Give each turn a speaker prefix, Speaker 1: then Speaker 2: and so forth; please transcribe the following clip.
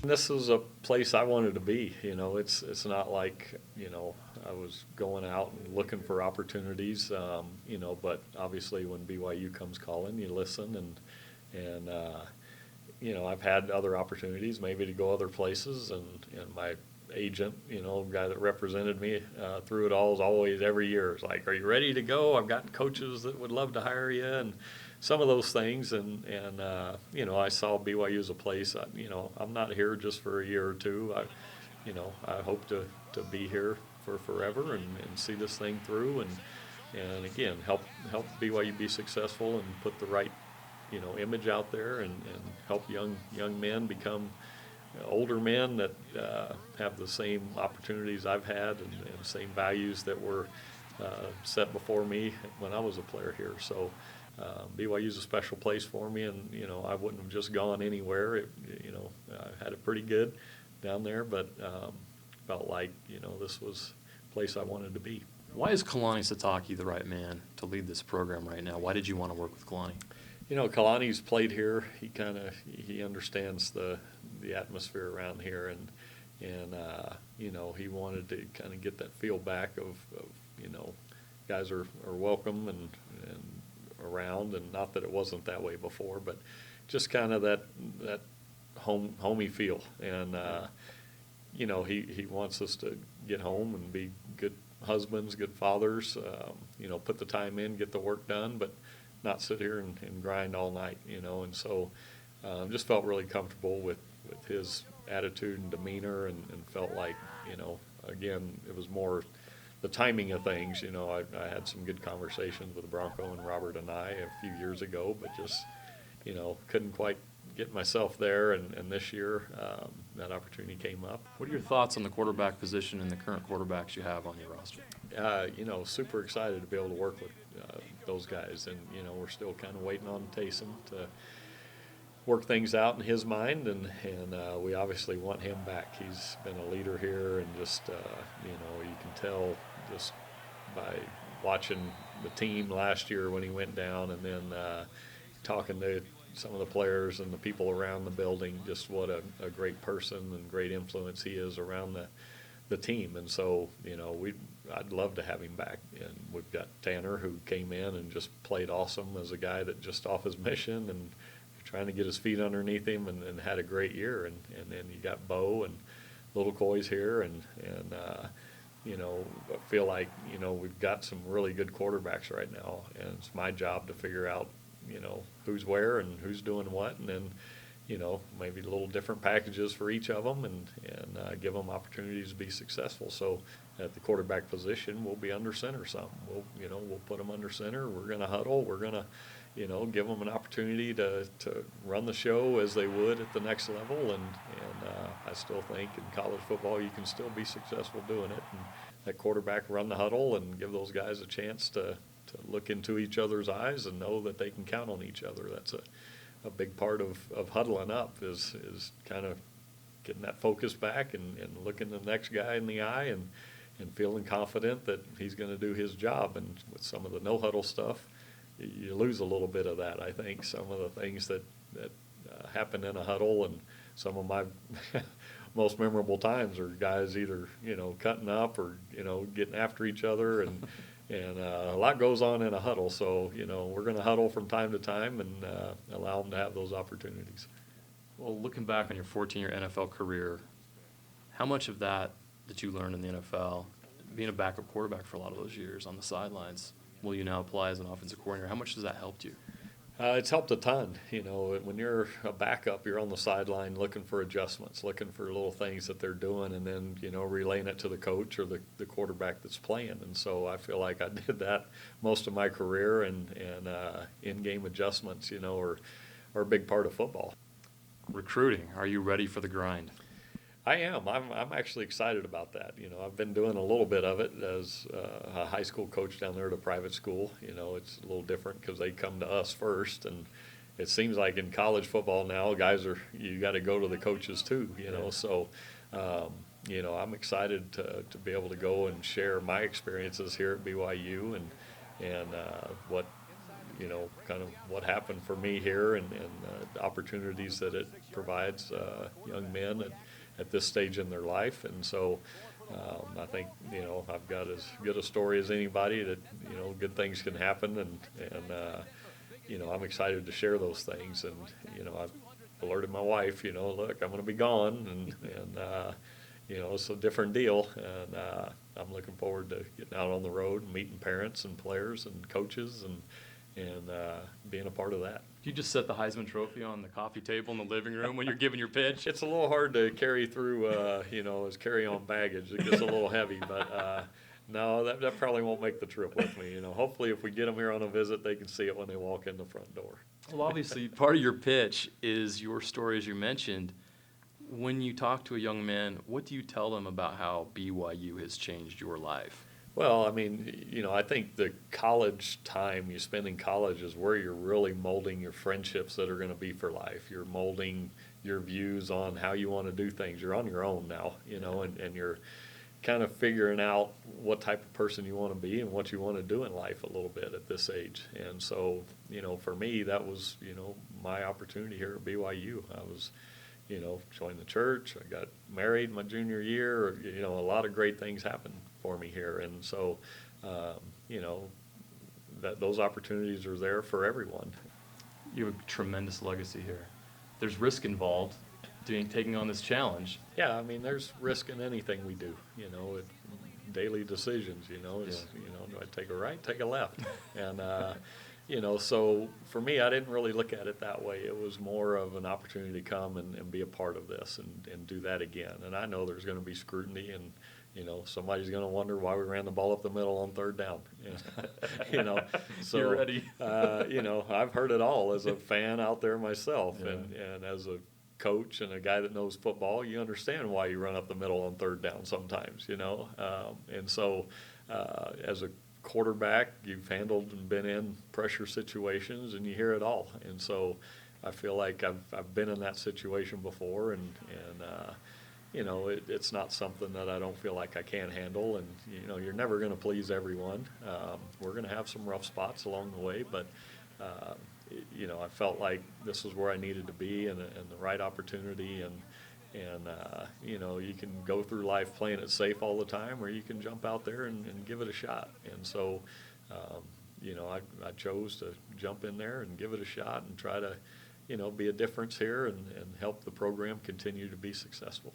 Speaker 1: This is a place I wanted to be. It's not like, I was going out and looking for opportunities, but obviously when BYU comes calling, you listen and I've had other opportunities maybe to go other places and my agent, guy that represented me through it all is always every year is like, are you ready to go? I've got coaches that would love to hire you and some of those things. And I saw BYU as a place, I'm not here just for a year or two. I hope to be here for forever and see this thing through and again, help BYU be successful and put the right, image out there and help young men become older men that have the same opportunities I've had and same values that were set before me when I was a player here. So BYU is a special place for me, and I wouldn't have just gone anywhere. I had it pretty good down there, but felt like this was a place I wanted to be.
Speaker 2: Why is Kalani Sitake the right man to lead this program right now? Why did you want to work with Kalani?
Speaker 1: Kalani's played here. He understands the atmosphere around here, and he wanted to kind of get that feel back of guys are welcome and around, and not that it wasn't that way before, but just kind of that homey feel. And he wants us to get home and be good husbands, good fathers. Put the time in, get the work done, but not sit here and grind all night, and so just felt really comfortable with his attitude and demeanor and felt like, again, it was more the timing of things. I had some good conversations with Bronco and Robert and I a few years ago, but just, couldn't quite get myself there, and this year that opportunity came up.
Speaker 2: What are your thoughts on the quarterback position and the current quarterbacks you have on your roster?
Speaker 1: Super excited to be able to work with those guys, and we're still kind of waiting on Taysom to work things out in his mind, and we obviously want him back. He's been a leader here, and just you can tell just by watching the team last year when he went down, and then talking to some of the players and the people around the building, just what a great person and great influence he is around the team. And so, I'd love to have him back. And we've got Tanner, who came in and just played awesome as a guy that just off his mission and trying to get his feet underneath him and had a great year. And then you got Bo and Little Coy's here, and I feel like, we've got some really good quarterbacks right now, and it's my job to figure out, who's where and who's doing what, and then, maybe little different packages for each of them and give them opportunities to be successful. So at the quarterback position, we'll be under center some. We'll put them under center. We're going to huddle. We're going to, give them an opportunity to run the show as they would at the next level. And I still think in college football you can still be successful doing it. And that quarterback run the huddle and give those guys a chance to look into each other's eyes and know that they can count on each other. That's a big part of huddling up is kind of getting that focus back and looking the next guy in the eye and feeling confident that he's going to do his job. And with some of the no-huddle stuff, you lose a little bit of that. I think some of the things that happen in a huddle, and some of my most memorable times are guys either, cutting up or, getting after each other, and a lot goes on in a huddle. So, we're going to huddle from time to time and allow them to have those opportunities.
Speaker 2: Well, looking back on your 14-year NFL career, how much of that you learned in the NFL, being a backup quarterback for a lot of those years on the sidelines, will you now apply as an offensive coordinator? How much has that helped you?
Speaker 1: It's helped a ton. When you're a backup, you're on the sideline looking for adjustments, looking for little things that they're doing, and then, relaying it to the coach or the quarterback that's playing. And so I feel like I did that most of my career, and in-game adjustments, are a big part of football.
Speaker 2: Recruiting, are you ready for the grind?
Speaker 1: I am. I'm actually excited about that. I've been doing a little bit of it as a high school coach down there at a private school. It's a little different because they come to us first, and it seems like in college football now, you got to go to the coaches too. So I'm excited to be able to go and share my experiences here at BYU and what kind of what happened for me here and the opportunities that it provides young men at this stage in their life. And so I think, I've got as good a story as anybody that, good things can happen. And I'm excited to share those things. And, I've alerted my wife, look, I'm going to be gone. And it's a different deal. And I'm looking forward to getting out on the road and meeting parents and players and coaches and being a part of that.
Speaker 2: Do you just set the Heisman Trophy on the coffee table in the living room when you're giving your pitch?
Speaker 1: It's a little hard to carry through, as carry-on baggage. It gets a little heavy, but no, that probably won't make the trip with me. Hopefully if we get them here on a visit, they can see it when they walk in the front door.
Speaker 2: Well, obviously, part of your pitch is your story, as you mentioned. When you talk to a young man, what do you tell them about how BYU has changed your life?
Speaker 1: Well, I mean, I think the college time you spend in college is where you're really molding your friendships that are going to be for life. You're molding your views on how you want to do things. You're on your own now, and you're kind of figuring out what type of person you want to be and what you want to do in life a little bit at this age. And so, for me, that was, my opportunity here at BYU. I was, joined the church. I got married my junior year. A lot of great things happened for me here. And so, that those opportunities are there for everyone.
Speaker 2: You have a tremendous legacy here. There's risk involved taking on this challenge.
Speaker 1: Yeah, I mean, there's risk in anything we do, daily decisions, do I take a right, take a left? And, so for me, I didn't really look at it that way. It was more of an opportunity to come and be a part of this and do that again. And I know there's going to be scrutiny and, somebody's going to wonder why we ran the ball up the middle on third down. So,
Speaker 2: you're ready.
Speaker 1: I've heard it all as a fan out there myself.
Speaker 2: Yeah.
Speaker 1: And as a coach and a guy that knows football, you understand why you run up the middle on third down sometimes, and so as a quarterback, you've handled and been in pressure situations and you hear it all. And so I feel like I've been in that situation before and it's not something that I don't feel like I can handle. And, you're never going to please everyone. We're going to have some rough spots along the way, but I felt like this is where I needed to be and the right opportunity. And you can go through life playing it safe all the time, or you can jump out there and give it a shot. And so, I chose to jump in there and give it a shot and try to, be a difference here and help the program continue to be successful.